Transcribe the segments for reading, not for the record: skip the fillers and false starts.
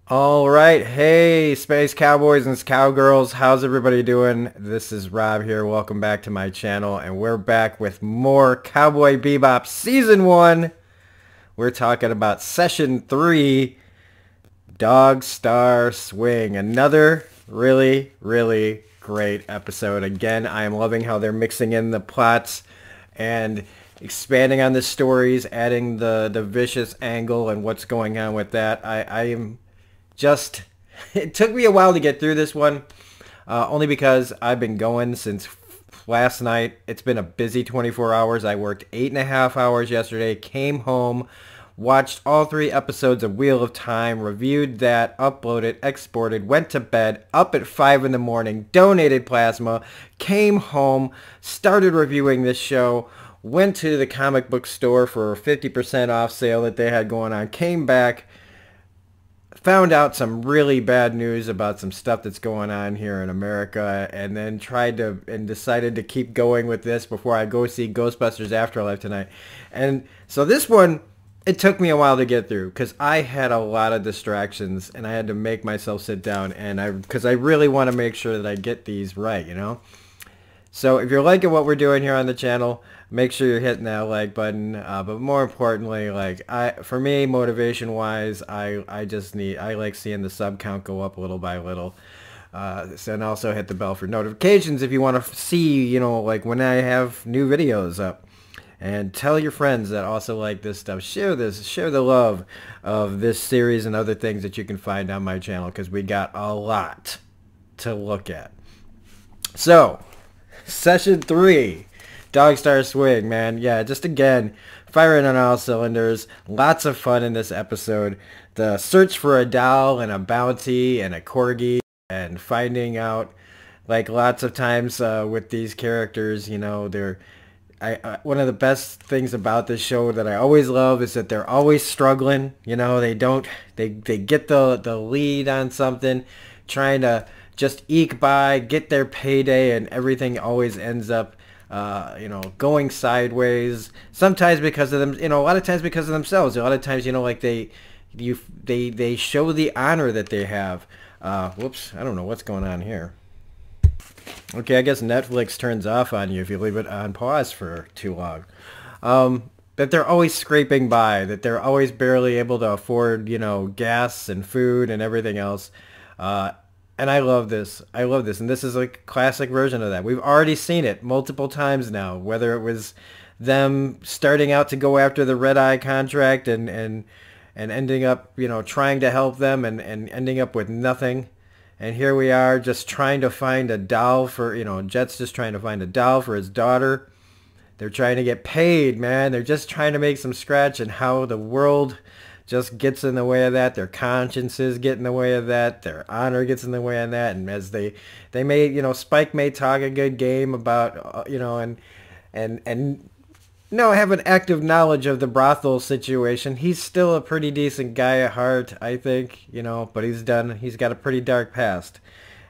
All right, hey, space cowboys and cowgirls, how's everybody doing? This is Rob here. Welcome back to my channel, and we're back with more Cowboy Bebop Season 1. We're talking about Session 3, Dog Star Swing. Another really great episode. Again, I am loving how they're mixing in the plots and expanding on the stories, adding the vicious angle and what's going on with that. I am just, it took me a while to get through this one, only because I've been going since last night. It's been a busy 24 hours. I worked 8.5 hours yesterday, came home, watched all 3 episodes of Wheel of Time, reviewed that, uploaded, exported, went to bed, up at 5 in the morning, donated plasma, came home, started reviewing this show, went to the comic book store for a 50% off sale that they had going on, came back, found out some really bad news about some stuff that's going on here in America, and then decided to keep going with this before I go see Ghostbusters Afterlife tonight. And so this one, it took me a while to get through because I had a lot of distractions and I had to make myself sit down, and because I really want to make sure that I get these right, you know? So if you're liking what we're doing here on the channel, make sure you're hitting that like button. But more importantly, for me, motivation wise, I like seeing the sub count go up little by little. And also hit the bell for notifications if you want to see, like when I have new videos up. And tell your friends that also like this stuff. Share the love of this series and other things that you can find on my channel, because we got a lot to look at. So, Session 3, Dog Star Swing, man. Yeah, just again, firing on all cylinders. Lots of fun in this episode. The search for a doll and a bounty and a corgi, and finding out, like lots of times with these characters, they're... one of the best things about this show that I always love is that they're always struggling. They get the lead on something, trying to just eke by, get their payday, and everything always ends up, going sideways. Sometimes because of them, a lot of times because of themselves. A lot of times, they show the honor that they have. Whoops, I don't know what's going on here. Okay, I guess Netflix turns off on you if you leave it on pause for too long. That they're always scraping by, that they're always barely able to afford, gas and food and everything else. And I love this. And this is a classic version of that. We've already seen it multiple times now, whether it was them starting out to go after the Red Eye contract and ending up, trying to help them and ending up with nothing. And here we are just trying to find a doll for, Jet's just trying to find a doll for his daughter. They're trying to get paid, man. They're just trying to make some scratch, and how the world just gets in the way of that. Their consciences get in the way of that. Their honor gets in the way of that. And as they may, Spike may talk a good game about, have an active knowledge of the brothel situation. He's still a pretty decent guy at heart, I think, but he's got a pretty dark past.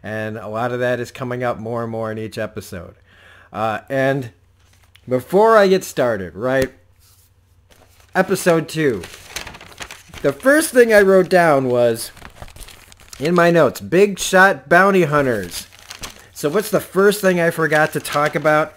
And a lot of that is coming up more and more in each episode. And before I get started, right, episode 2, the first thing I wrote down was, in my notes, big shot bounty hunters. So what's the first thing I forgot to talk about?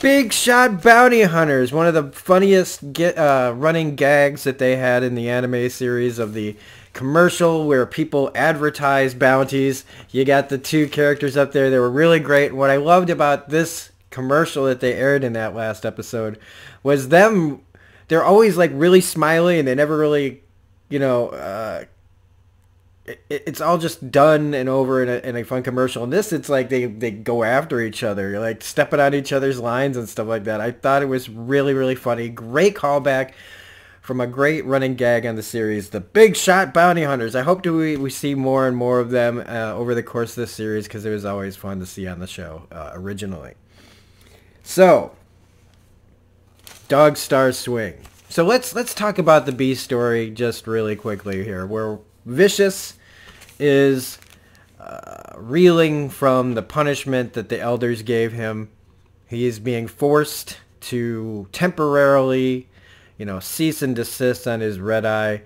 Big shot bounty hunters, one of the funniest running gags that they had in the anime series of the commercial where people advertise bounties. You got the 2 characters up there. They were really great. And what I loved about this commercial that they aired in that last episode was them. They're always like really smiley, and they never really, it's all just done and over in a fun commercial. And this, it's like they go after each other. You're like stepping on each other's lines and stuff like that. I thought it was really funny. Great callback from a great running gag on the series, the big shot bounty hunters. I hope we see more and more of them over the course of this series, because it was always fun to see on the show originally. So, Dog Star Swing. So let's talk about the B story just really quickly here, where Vicious is reeling from the punishment that the elders gave him. He is being forced to temporarily, cease and desist on his Red Eye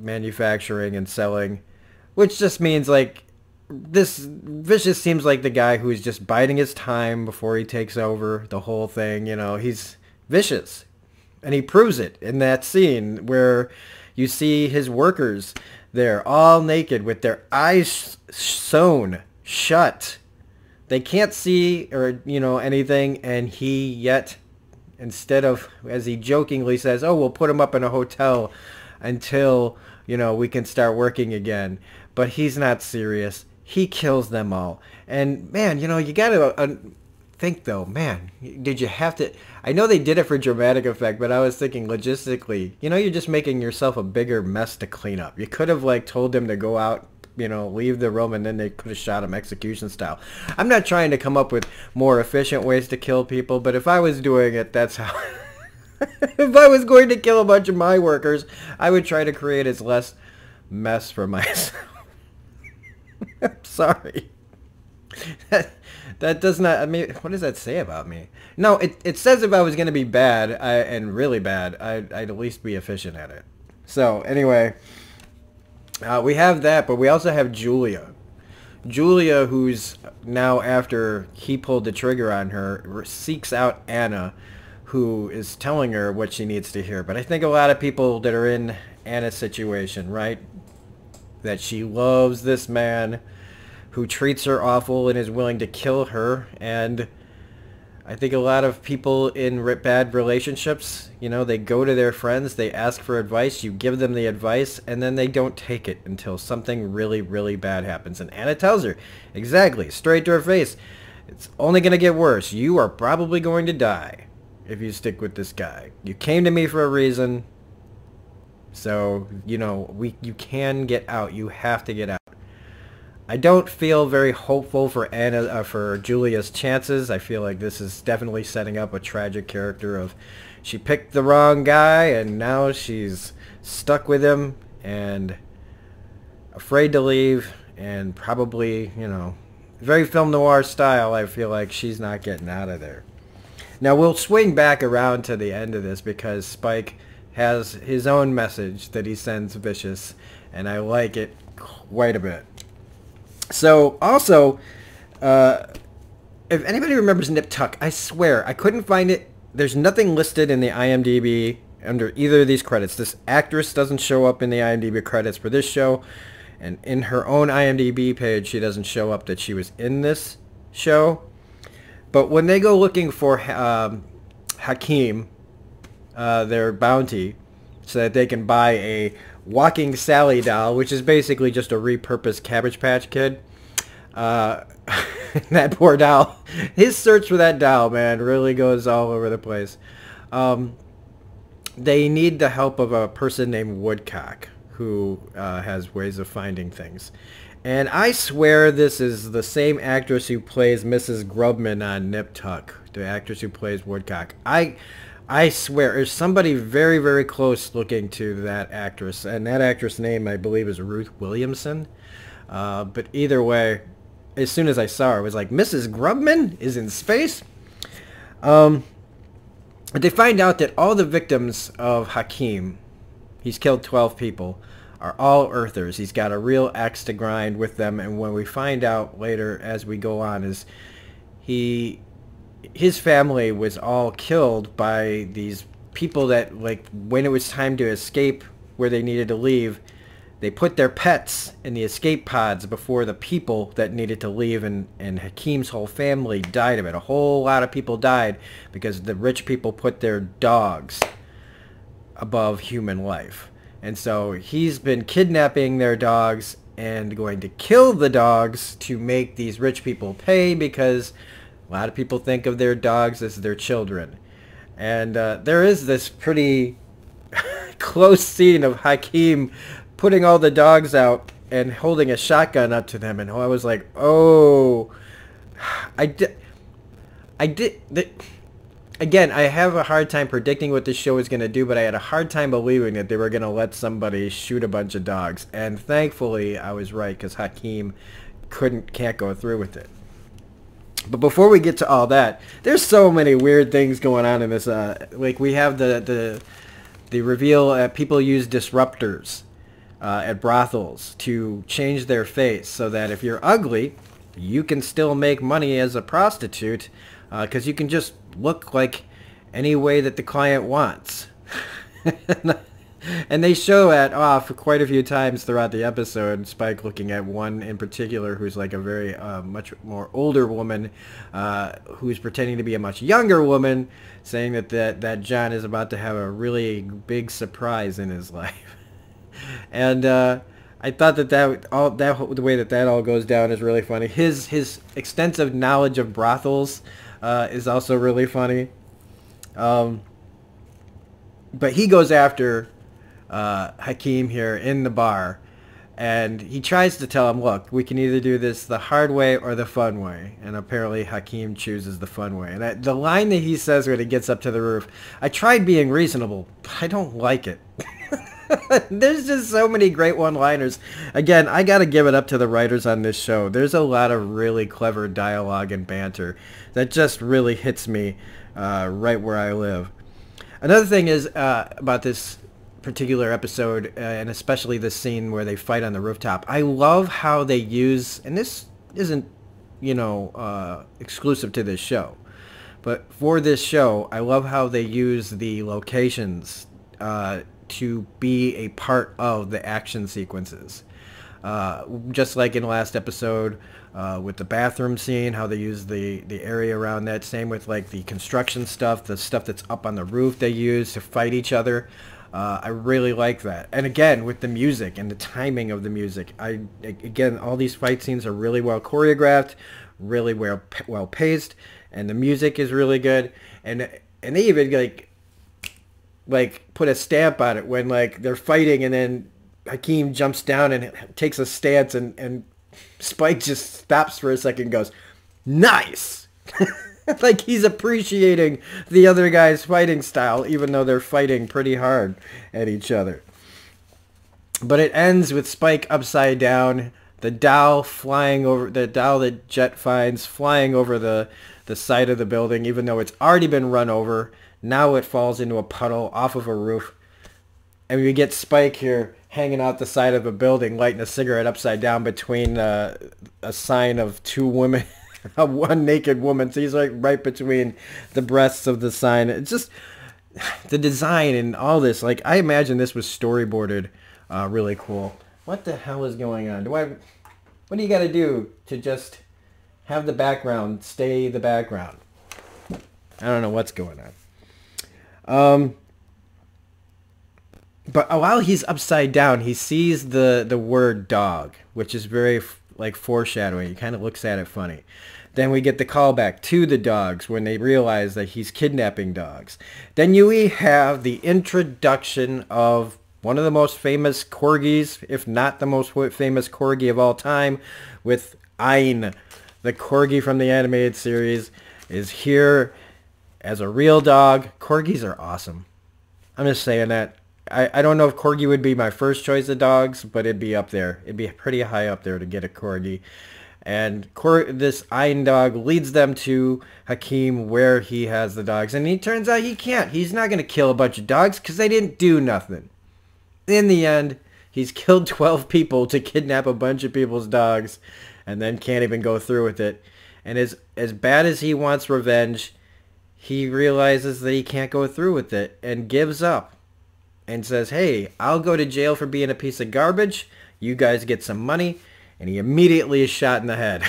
manufacturing and selling. which just means like this Vicious seems like the guy who's just biding his time before he takes over the whole thing. You know, he's vicious, and he proves it in that scene where you see his workers there all naked with their eyes sewn shut. They can't see or, you know, anything, and he yet, instead of, as he jokingly says, oh, we'll put him up in a hotel until, you know, we can start working again. But he's not serious. He kills them all. And, man, you know, you got to think, though, man, did you have to... I know they did it for dramatic effect, but I was thinking logistically, you know, you're just making yourself a bigger mess to clean up. You could have, like, told them to go out, you know, leave the room, and then they could have shot him execution style. I'm not trying to come up with more efficient ways to kill people, but if I was doing it, that's how... If I was going to kill a bunch of my workers, I would try to create as less mess for myself. I'm sorry. That does not... I mean, what does that say about me? No, it says if I was going to be bad, and really bad, I'd at least be efficient at it. So, anyway... we have that, but we also have Julia. Julia, who's now, after he pulled the trigger on her, seeks out Anna, who is telling her what she needs to hear. But I think a lot of people that are in Anna's situation, right, that she loves this man who treats her awful and is willing to kill her, and I think a lot of people in bad relationships, you know, they go to their friends, they ask for advice, you give them the advice, and then they don't take it until something really, really bad happens. And Anna tells her, exactly, straight to her face, it's only going to get worse. You are probably going to die if you stick with this guy. You came to me for a reason, so, you know, you can get out. You have to get out. I don't feel very hopeful for for Julia's chances. I feel like this is definitely setting up a tragic character of she picked the wrong guy and now she's stuck with him and afraid to leave, and probably, you know, very film noir style. I feel like she's not getting out of there. Now we'll swing back around to the end of this because Spike has his own message that he sends Vicious, and I like it quite a bit. So, also, if anybody remembers Nip Tuck, I swear, I couldn't find it. There's nothing listed in the IMDb under either of these credits. This actress doesn't show up in the IMDb credits for this show, and in her own IMDb page, she doesn't show up that she was in this show. But when they go looking for Hakeem, their bounty, so that they can buy a Walking Sally doll, which is basically just a repurposed Cabbage Patch Kid. That poor doll. His search for that doll, man, really goes all over the place. They need the help of a person named Woodcock, who has ways of finding things. And I swear this is the same actress who plays Mrs. Grubman on Nip Tuck, the actress who plays Woodcock. I swear, there's somebody very, very close looking to that actress. And that actress' name, I believe, is Ruth Williamson. But either way, as soon as I saw her, I was like, Mrs. Grubman is in space? They find out that all the victims of Hakeem, he's killed 12 people, are all Earthers. He's got a real axe to grind with them. And when we find out later as we go on is his family was all killed by these people that, like, when it was time to escape where they needed to leave, they put their pets in the escape pods before the people that needed to leave, and Hakeem's whole family died of it. A whole lot of people died because the rich people put their dogs above human life. And so he's been kidnapping their dogs and going to kill the dogs to make these rich people pay, because a lot of people think of their dogs as their children. And there is this pretty close scene of Hakeem putting all the dogs out and holding a shotgun up to them. And I was like, oh, again, I have a hard time predicting what this show is going to do, but I had a hard time believing that they were going to let somebody shoot a bunch of dogs. And thankfully, I was right, because Hakeem can't go through with it. But before we get to all that, there's so many weird things going on in this. Like, we have the reveal, people use disruptors at brothels to change their face so that if you're ugly, you can still make money as a prostitute because you can just look like any way that the client wants. And they show that off quite a few times throughout the episode. Spike looking at one in particular who's like a very much more older woman who's pretending to be a much younger woman, saying that John is about to have a really big surprise in his life. And I thought that the way that all goes down is really funny. His extensive knowledge of brothels is also really funny. But he goes after Hakeem here in the bar, and he tries to tell him, look, we can either do this the hard way or the fun way. And apparently Hakeem chooses the fun way. And the line that he says when he gets up to the roof, I tried being reasonable, but I don't like it. There's just so many great one-liners. Again, I gotta give it up to the writers on this show. There's a lot of really clever dialogue and banter that just really hits me right where I live. Another thing is about this particular episode, and especially the scene where they fight on the rooftop. I love how they use, and this isn't, exclusive to this show, but for this show, I love how they use the locations to be a part of the action sequences. Just like in the last episode with the bathroom scene, how they use the area around that. Same with like the construction stuff, the stuff that's up on the roof they use to fight each other. I really like that. And again, with the music and the timing of the music, again, all these fight scenes are really well choreographed, really well paced, and the music is really good. And they even like put a stamp on it when like they're fighting, and then Hakeem jumps down and takes a stance, and Spike just stops for a second and goes, nice. Like he's appreciating the other guy's fighting style, even though they're fighting pretty hard at each other. But it ends with Spike upside down, the doll that Jet finds flying over the side of the building, even though it's already been run over. Now it falls into a puddle off of a roof. And we get Spike here hanging out the side of a building, lighting a cigarette upside down between a sign of two women, one naked woman. So he's like right between the breasts of the sign. It's just the design and all this. Like, I imagine this was storyboarded really cool. What the hell is going on? What do you got to do to just have the background stay the background? I don't know what's going on. But while he's upside down, he sees the word dog, which is very like foreshadowing. He kind of looks at it funny. Then we get the callback to the dogs when they realize that he's kidnapping dogs. Then we have the introduction of one of the most famous corgis, if not the most famous corgi of all time, with Ayn. The corgi from the animated series is here as a real dog. Corgis are awesome. I'm just saying that. I don't know if corgi would be my first choice of dogs, but it'd be up there. It'd be pretty high up there to get a corgi. And this Ayn dog leads them to Hakeem where he has the dogs. And it turns out he can't. He's not going to kill a bunch of dogs because they didn't do nothing. In the end, he's killed 12 people to kidnap a bunch of people's dogs and then can't even go through with it. And as bad as he wants revenge, he realizes that he can't go through with it and gives up and says, hey, I'll go to jail for being a piece of garbage. You guys get some money. And he immediately is shot in the head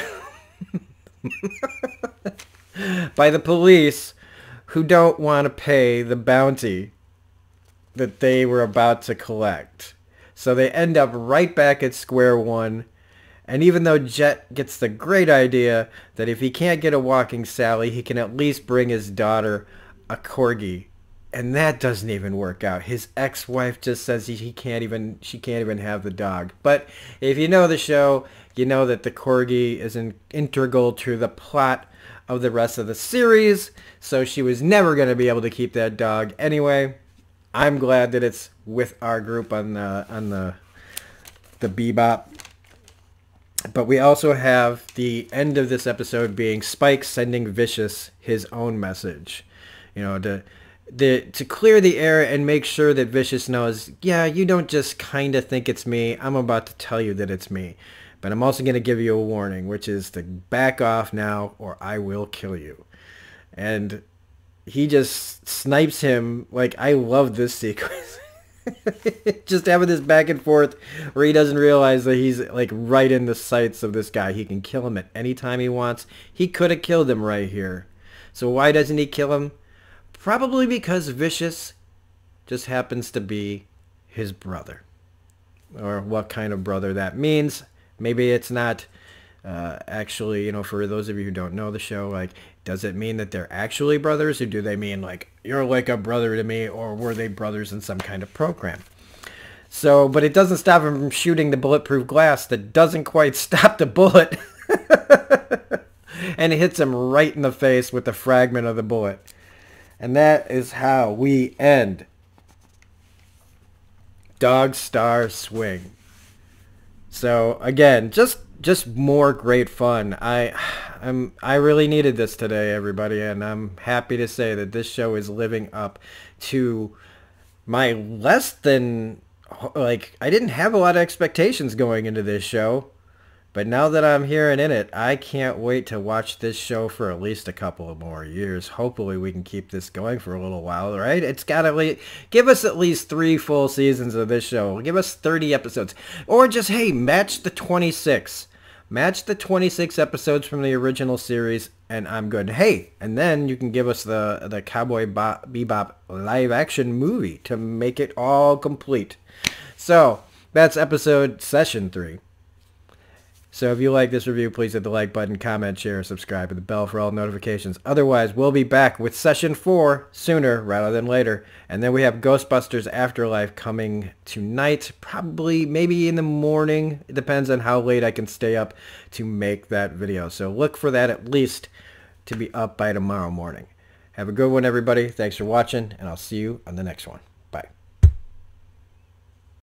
by the police, who don't want to pay the bounty that they were about to collect. So they end up right back at square one. And even though Jet gets the great idea that if he can't get a walking Sally, he can at least bring his daughter a corgi. And that doesn't even work out. His ex-wife just says she can't even have the dog. But if you know the show, you know that the corgi is integral to the plot of the rest of the series. So she was never going to be able to keep that dog anyway. I'm glad that it's with our group on the Bebop. But we also have the end of this episode being Spike sending Vicious his own message. You know, to clear the air and make sure that Vicious knows, yeah, you don't just kind of think it's me. I'm about to tell you that it's me. But I'm also going to give you a warning, which is to back off now or I will kill you. And he just snipes him. Like, I love this sequence. Just having this back and forth where he doesn't realize that he's like right in the sights of this guy. He can kill him at any time he wants. He could have killed him right here. So why doesn't he kill him? Probably because Vicious just happens to be his brother. Or what kind of brother that means. Maybe it's not actually, you know, for those of you who don't know the show, like, does it mean that they're actually brothers? Or do they mean, like, you're like a brother to me? Or were they brothers in some kind of program? So, but it doesn't stop him from shooting the bulletproof glass that doesn't quite stop the bullet. And it hits him right in the face with the fragment of the bullet. And that is how we end Dog Star Swing. So again, just more great fun. I really needed this today, everybody, and I'm happy to say that this show is living up to my less than, like, I didn't have a lot of expectations going into this show. But now that I'm here and in it, I can't wait to watch this show for at least a couple of more years. Hopefully we can keep this going for a little while, right? It's got to give us at least 3 full seasons of this show. Give us 30 episodes. Or just, hey, match the 26. Match the 26 episodes from the original series, and I'm good. Hey, and then you can give us the Cowboy Bebop live-action movie to make it all complete. So, that's session 3. So if you like this review, please hit the like button, comment, share, subscribe, and the bell for all notifications. Otherwise, we'll be back with session 4 sooner rather than later. And then we have Ghostbusters Afterlife coming tonight, probably maybe in the morning. It depends on how late I can stay up to make that video. So look for that at least to be up by tomorrow morning. Have a good one, everybody. Thanks for watching, and I'll see you on the next one.